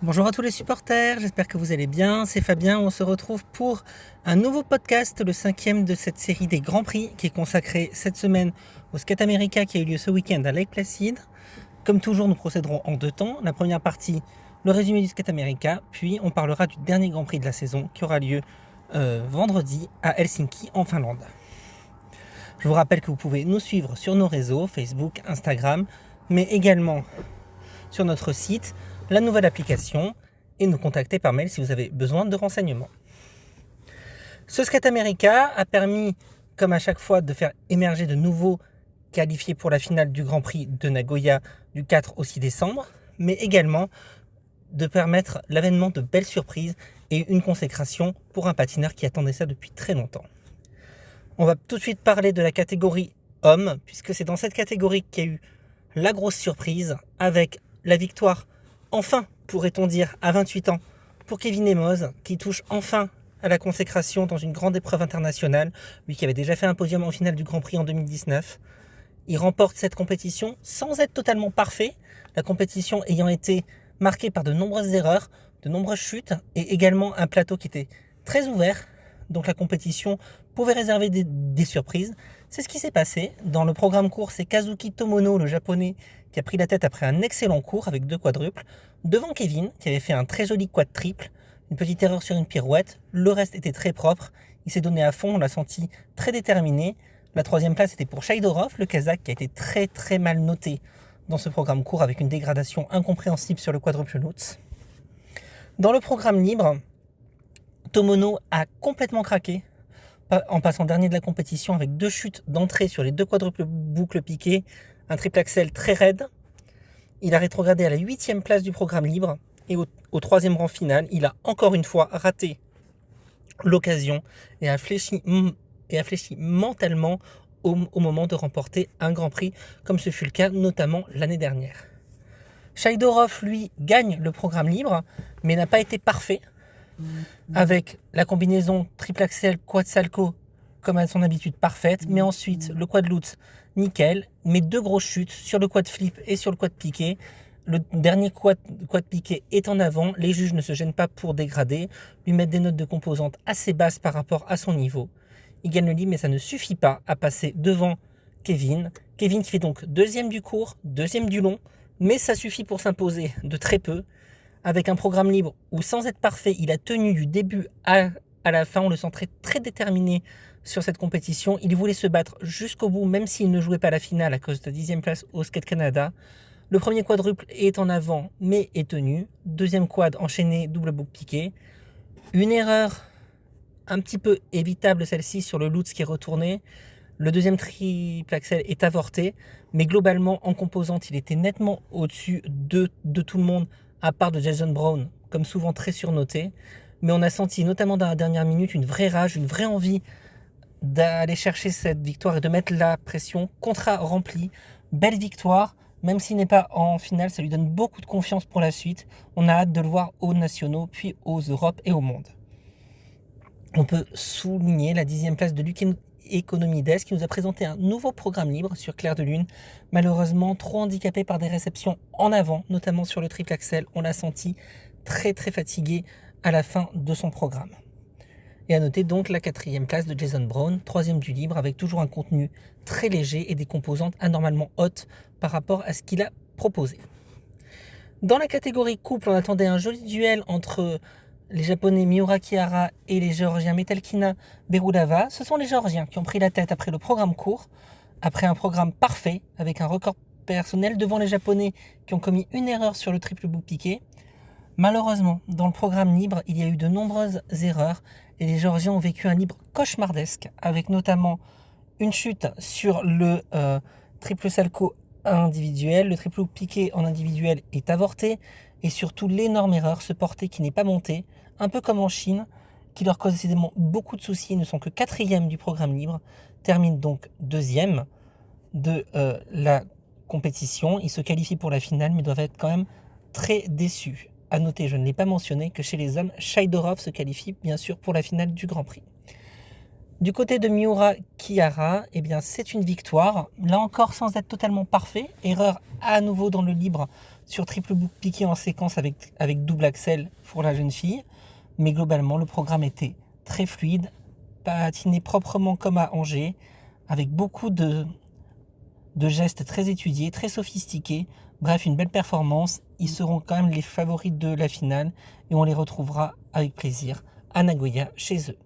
Bonjour à tous les supporters, j'espère que vous allez bien, c'est Fabien, on se retrouve pour un nouveau podcast, le 5e de cette série des Grands Prix qui est consacré cette semaine au Skate America qui a eu lieu ce week-end à Lake Placid. Comme toujours, nous procéderons en deux temps. La première partie, le résumé du Skate America, puis on parlera du dernier Grand Prix de la saison qui aura lieu vendredi à Helsinki en Finlande. Je vous rappelle que vous pouvez nous suivre sur nos réseaux, Facebook, Instagram, mais également sur notre site, la nouvelle application et nous contacter par mail si vous avez besoin de renseignements. Ce Skate America a permis, comme à chaque fois, de faire émerger de nouveaux qualifiés pour la finale du Grand Prix de Nagoya du 4 au 6 décembre, mais également de permettre l'avènement de belles surprises et une consécration pour un patineur qui attendait ça depuis très longtemps. On va tout de suite parler de la catégorie hommes, puisque c'est dans cette catégorie qu'il y a eu la grosse surprise avec la victoire, enfin, pourrait-on dire, à 28 ans, pour Kevin Nemoz, qui touche enfin à la consécration dans une grande épreuve internationale, lui qui avait déjà fait un podium en finale du Grand Prix en 2019. Il remporte cette compétition sans être totalement parfait, la compétition ayant été marquée par de nombreuses erreurs, de nombreuses chutes, et également un plateau qui était très ouvert, donc la compétition pouvait réserver des surprises. C'est ce qui s'est passé. Dans le programme court, c'est Kazuki Tomono, le japonais, qui a pris la tête après un excellent cours avec 2 quadruples, devant Kevin, qui avait fait un très joli quad triple, une petite erreur sur une pirouette, le reste était très propre, il s'est donné à fond, on l'a senti très déterminé. La 3e place était pour Shaidorov, le Kazakh, qui a été très très mal noté dans ce programme court avec une dégradation incompréhensible sur le quadruple lutz. Dans le programme libre, Tomono a complètement craqué en passant dernier de la compétition avec 2 chutes d'entrée sur les 2 quadruples boucles piquées, un triple axel très raide. Il a rétrogradé à la 8e place du programme libre et au 3e rang final, il a encore une fois raté l'occasion et a fléchi mentalement au moment de remporter un Grand Prix, comme ce fut le cas notamment l'année dernière. Shaidorov, lui, gagne le programme libre, mais n'a pas été parfait, avec la combinaison triple axel quad salco comme à son habitude parfaite, mais ensuite le quad lutz nickel, mais 2 grosses chutes sur le quad flip et sur le quad piqué. Le dernier quad piqué est en avant, les juges ne se gênent pas pour dégrader, lui mettre des notes de composantes assez basses par rapport à son niveau. Il gagne le libre, mais ça ne suffit pas à passer devant Kevin. Kevin qui fait donc 2e du court, 2e du long, mais ça suffit pour s'imposer de très peu, avec un programme libre où, sans être parfait, il a tenu du début à la fin. On le sent très déterminé sur cette compétition. Il voulait se battre jusqu'au bout, même s'il ne jouait pas la finale à cause de 10e place au Skate Canada. Le premier quadruple est en avant, mais est tenu. 2e quad enchaîné, double boucle piqué. Une erreur un petit peu évitable, celle-ci, sur le lutz qui est retourné. Le 2e triple axel est avorté, mais globalement, en composante, il était nettement au-dessus de tout le monde, à part de Jason Brown, comme souvent très surnoté. Mais on a senti, notamment dans la dernière minute, une vraie rage, une vraie envie d'aller chercher cette victoire et de mettre la pression. Contrat rempli, belle victoire, même s'il n'est pas en finale, ça lui donne beaucoup de confiance pour la suite. On a hâte de le voir aux nationaux, puis aux Europes et au monde. On peut souligner la 10e place de Luke Economides qui nous a présenté un nouveau programme libre sur Clair de Lune, malheureusement trop handicapé par des réceptions en avant, notamment sur le triple axel. On l'a senti très fatigué à la fin de son programme. Et à noter donc la 4e place de Jason Brown, 3e du libre, avec toujours un contenu très léger et des composantes anormalement hautes par rapport à ce qu'il a proposé. Dans la catégorie couple, on attendait un joli duel entre les Japonais Miura Kihara et les Géorgiens Metalkina Berudava. Ce sont les Géorgiens qui ont pris la tête après le programme court, après un programme parfait, avec un record personnel devant les Japonais qui ont commis une erreur sur le triple boucle piqué. Malheureusement, dans le programme libre, il y a eu de nombreuses erreurs et les Géorgiens ont vécu un libre cauchemardesque, avec notamment une chute sur le triple salco individuel, le triple piqué en individuel est avorté, et surtout l'énorme erreur, ce porté qui n'est pas monté, un peu comme en Chine, qui leur cause décidément beaucoup de soucis. Ils ne sont que 4e du programme libre, terminent donc 2e de la compétition. Ils se qualifient pour la finale, mais doivent être quand même très déçus. À noter, je ne l'ai pas mentionné, que chez les hommes, Shaidorov se qualifie bien sûr pour la finale du Grand Prix. Du côté de Miura Kihara, eh bien, c'est une victoire, là encore sans être totalement parfait. Erreur à nouveau dans le libre sur triple boucle piqué en séquence avec double axel pour la jeune fille. Mais globalement, le programme était très fluide, patiné proprement comme à Angers, avec beaucoup de gestes très étudiés, très sophistiqués. Bref, une belle performance. Ils seront quand même les favoris de la finale et on les retrouvera avec plaisir à Nagoya chez eux.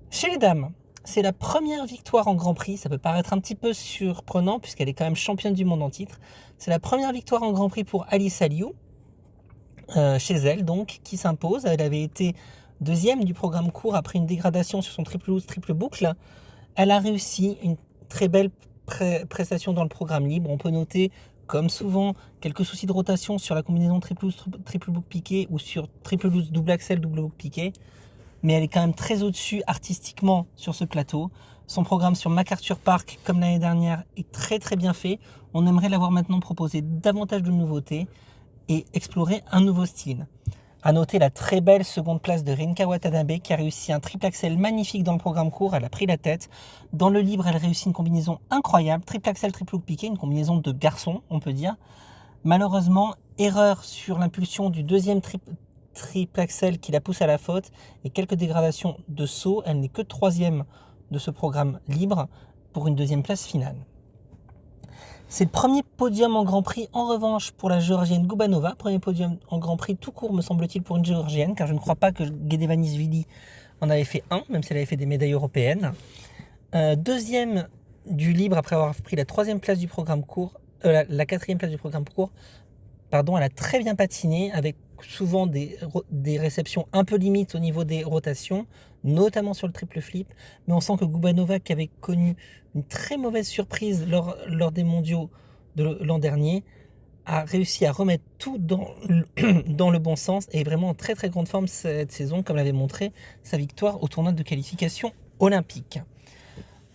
Chez les dames, c'est la première victoire en Grand Prix. Ça peut paraître un petit peu surprenant puisqu'elle est quand même championne du monde en titre. C'est la première victoire en Grand Prix pour Alice Aliou, chez elle donc, qui s'impose. Elle avait été deuxième du programme court après une dégradation sur son triple loose, triple boucle. Elle a réussi une très belle prestation dans le programme libre. On peut noter, comme souvent, quelques soucis de rotation sur la combinaison triple loose, triple boucle piqué ou sur triple loose, double axel, double boucle piqué. Mais elle est quand même très au-dessus artistiquement sur ce plateau. Son programme sur MacArthur Park, comme l'année dernière, est très très bien fait. On aimerait l'avoir maintenant proposé davantage de nouveautés et explorer un nouveau style. À noter la très belle seconde place de Rinka Watanabe qui a réussi un triple axel magnifique dans le programme court. Elle a pris la tête. Dans le libre, elle réussit une combinaison incroyable. Triple axel, triple hook piqué, une combinaison de garçon, on peut dire. Malheureusement, erreur sur l'impulsion du deuxième triple axel qui la pousse à la faute et quelques dégradations de saut. Elle n'est que troisième de ce programme libre pour une deuxième place finale. C'est le premier podium en Grand Prix en revanche pour la Géorgienne Gubanova. Premier podium en Grand Prix tout court me semble-t-il pour une Géorgienne, car je ne crois pas que Gedevanisvili en avait fait un, même si elle avait fait des médailles européennes. Deuxième du libre après avoir pris la troisième place du programme court, la quatrième place du programme court. Pardon, elle a très bien patiné avec souvent des réceptions un peu limites au niveau des rotations, notamment sur le triple flip. Mais on sent que Gubanova, qui avait connu une très mauvaise surprise lors des mondiaux de l'an dernier, a réussi à remettre tout dans le bon sens et est vraiment en très très grande forme cette saison, comme l'avait montré sa victoire au tournoi de qualification olympique.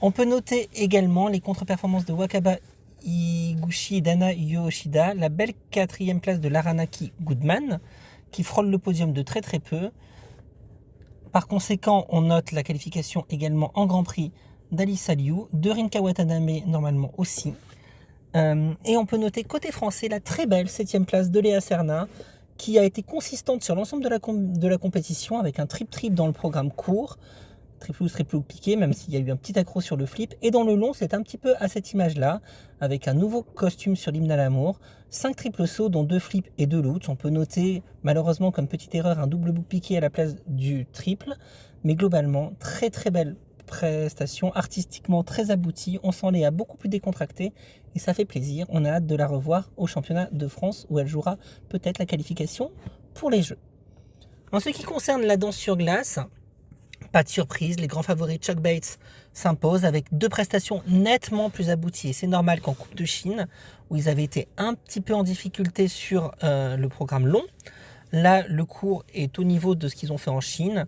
On peut noter également les contre-performances de Wakaba Higuchi et Dana Yoshida, la belle quatrième place de Laranaki Goodman, qui frôle le podium de très très peu. Par conséquent, on note la qualification également en Grand Prix d'Alice Aliou, de Rinka Watanabe normalement aussi. Et on peut noter côté français la très belle 7e place de Léa Serna, qui a été consistante sur l'ensemble de la compétition avec un trip-trip dans le programme court, triple hook piqué, même s'il y a eu un petit accro sur le flip. Et dans le long, c'est un petit peu à cette image-là, avec un nouveau costume sur l'hymne à l'amour, 5 triples sauts, dont 2 flips et 2 loots. On peut noter, malheureusement, comme petite erreur, un double hook piqué à la place du triple. Mais globalement, très très belle prestation, artistiquement très aboutie. On sent Léa beaucoup plus décontractée et ça fait plaisir. On a hâte de la revoir au championnat de France où elle jouera peut-être la qualification pour les Jeux. En ce qui concerne la danse sur glace, pas de surprise, les grands favoris Chuck Bates s'imposent avec 2 prestations nettement plus abouties. Et c'est normal qu'en Coupe de Chine, où ils avaient été un petit peu en difficulté sur le programme long, là le cours est au niveau de ce qu'ils ont fait en Chine,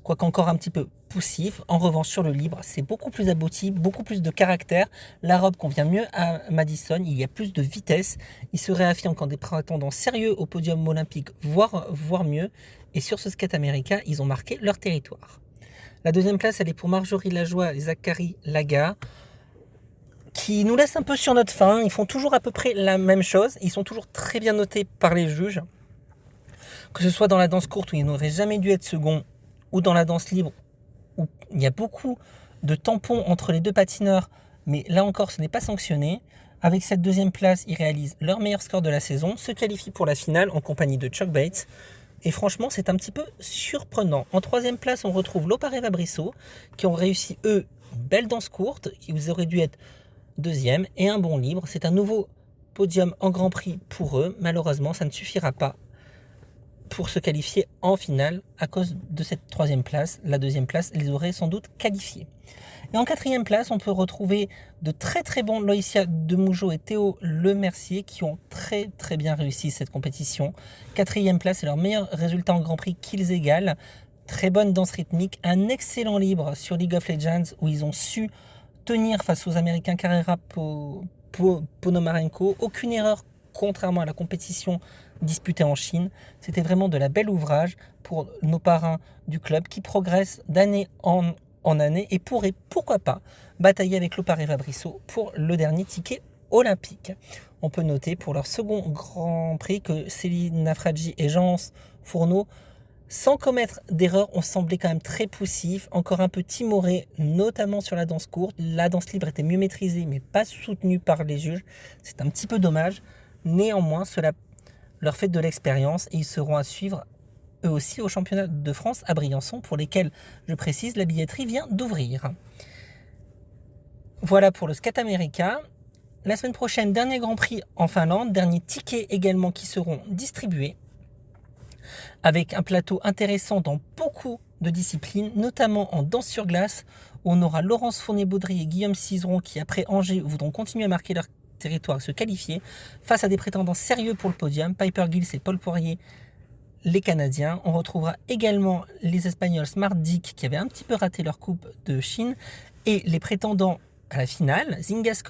quoique encore un petit peu poussif. En revanche, sur le libre, c'est beaucoup plus abouti, beaucoup plus de caractère. La robe convient mieux à Madison, il y a plus de vitesse. Il se réaffirme comme des prétendants sérieux au podium olympique, voire mieux. Et sur ce skate américain, ils ont marqué leur territoire. La deuxième place, elle est pour Marjorie Lajoie et Zachary Laga, qui nous laissent un peu sur notre faim. Ils font toujours à peu près la même chose. Ils sont toujours très bien notés par les juges. Que ce soit dans la danse courte où ils n'auraient jamais dû être second, ou dans la danse libre où il y a beaucoup de tampons entre les deux patineurs, mais là encore ce n'est pas sanctionné. Avec cette deuxième place, ils réalisent leur meilleur score de la saison, se qualifient pour la finale en compagnie de Chuck Bates. Et franchement, c'est un petit peu surprenant. En troisième place, on retrouve Lopare et Fabriceau, qui ont réussi, eux, une belle danse courte, qui auraient dû être deuxième, et un bon libre. C'est un nouveau podium en Grand Prix pour eux. Malheureusement, ça ne suffira pas pour se qualifier en finale à cause de cette troisième place. La deuxième place les aurait sans doute qualifiés. Et en quatrième place, on peut retrouver de très très bons Loïcia Demougeot et Théo Lemercier qui ont très très bien réussi cette compétition. Quatrième place, c'est leur meilleur résultat en Grand Prix qu'ils égalent. Très bonne danse rythmique, un excellent libre sur League of Legends où ils ont su tenir face aux Américains Carrera Ponomarenko. Aucune erreur contrairement à la compétition disputée en Chine. C'était vraiment de la belle ouvrage pour nos parrains du club qui progressent d'année en année et pourraient, pourquoi pas, batailler avec Lopare et Fabriceau pour le dernier ticket olympiques. On peut noter pour leur second Grand Prix que Céline Nafradji et Jean Fourneau, sans commettre d'erreur, ont semblé quand même très poussifs, encore un peu timorés, notamment sur la danse courte. La danse libre était mieux maîtrisée, mais pas soutenue par les juges. C'est un petit peu dommage. Néanmoins, cela leur fait de l'expérience et ils seront à suivre eux aussi au championnat de France à Briançon, pour lesquels, je précise, la billetterie vient d'ouvrir. Voilà pour le Scat America. La semaine prochaine, dernier Grand Prix en Finlande, derniers tickets également qui seront distribués, avec un plateau intéressant dans beaucoup de disciplines, notamment en danse sur glace, où on aura Laurence Fournier-Baudry et Guillaume Cizeron qui, après Angers, voudront continuer à marquer leur territoire et se qualifier, face à des prétendants sérieux pour le podium, Piper Gills et Paul Poirier, les Canadiens. On retrouvera également les Espagnols Smart Dick, qui avaient un petit peu raté leur coupe de Chine, et les prétendants à la finale, Zingas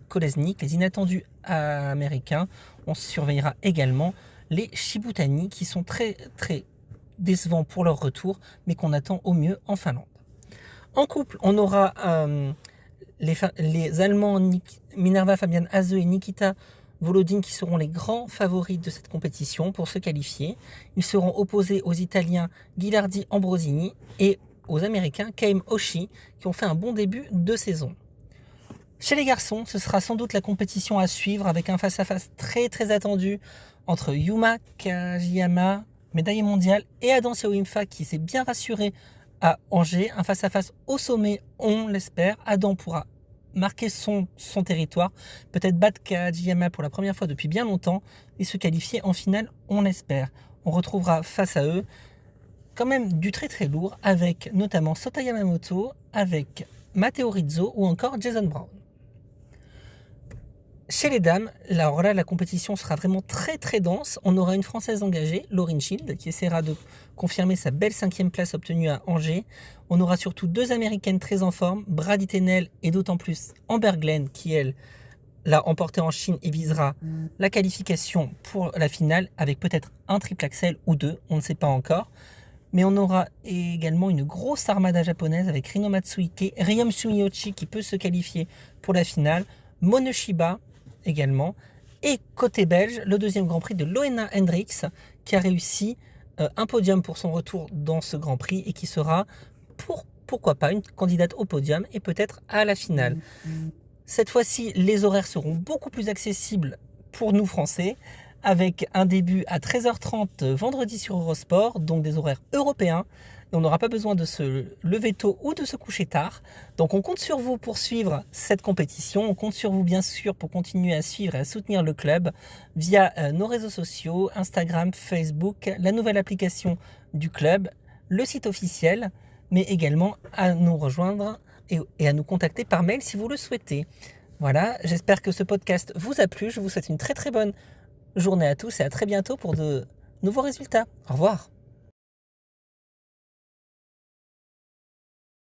Kolesnik, les inattendus américains. On surveillera également les Shibutani, qui sont très très décevants pour leur retour, mais qu'on attend au mieux en Finlande. En couple, on aura les Allemands Minerva Fabian Hase et Nikita Volodine qui seront les grands favoris de cette compétition pour se qualifier. Ils seront opposés aux Italiens Ghilardi Ambrosini et aux Américains Kaim Oshii, qui ont fait un bon début de saison. Chez les garçons, ce sera sans doute la compétition à suivre, avec un face-à-face très très attendu entre Yuma Kajiyama, médaillé mondial, et Adam Siawimfa, qui s'est bien rassuré à Angers. Un face-à-face au sommet, on l'espère. Adam pourra marquer son territoire, peut-être battre Kajiyama pour la première fois depuis bien longtemps et se qualifier en finale, on l'espère. On retrouvera face à eux quand même du très très lourd, avec notamment Sota Yamamoto, avec Matteo Rizzo ou encore Jason Brown. Chez les dames, alors là, la compétition sera vraiment très très dense. On aura une Française engagée, Lauryn Shield, qui essaiera de confirmer sa belle 5e place obtenue à Angers. On aura surtout 2 Américaines très en forme, Brady Tennell et d'autant plus Amber Glenn, qui elle l'a emporté en Chine et visera la qualification pour la finale, avec peut-être un triple axel ou 2, on ne sait pas encore. Mais on aura également une grosse armada japonaise avec Rino Matsuike, Ryom Sumiyoshi qui peut se qualifier pour la finale, Monoshiba également, et côté belge, le 2e Grand Prix de Loena Hendricks, qui a réussi un podium pour son retour dans ce Grand Prix et qui sera, pourquoi pas, une candidate au podium et peut-être à la finale. Cette fois-ci, les horaires seront beaucoup plus accessibles pour nous Français, avec un début à 13h30 vendredi sur Eurosport, donc des horaires européens. Et on n'aura pas besoin de se lever tôt ou de se coucher tard. Donc on compte sur vous pour suivre cette compétition. On compte sur vous bien sûr pour continuer à suivre et à soutenir le club via nos réseaux sociaux, Instagram, Facebook, la nouvelle application du club, le site officiel, mais également à nous rejoindre et à nous contacter par mail si vous le souhaitez. Voilà, j'espère que ce podcast vous a plu. Je vous souhaite une très très bonne journée à tous et à très bientôt pour de nouveaux résultats. Au revoir.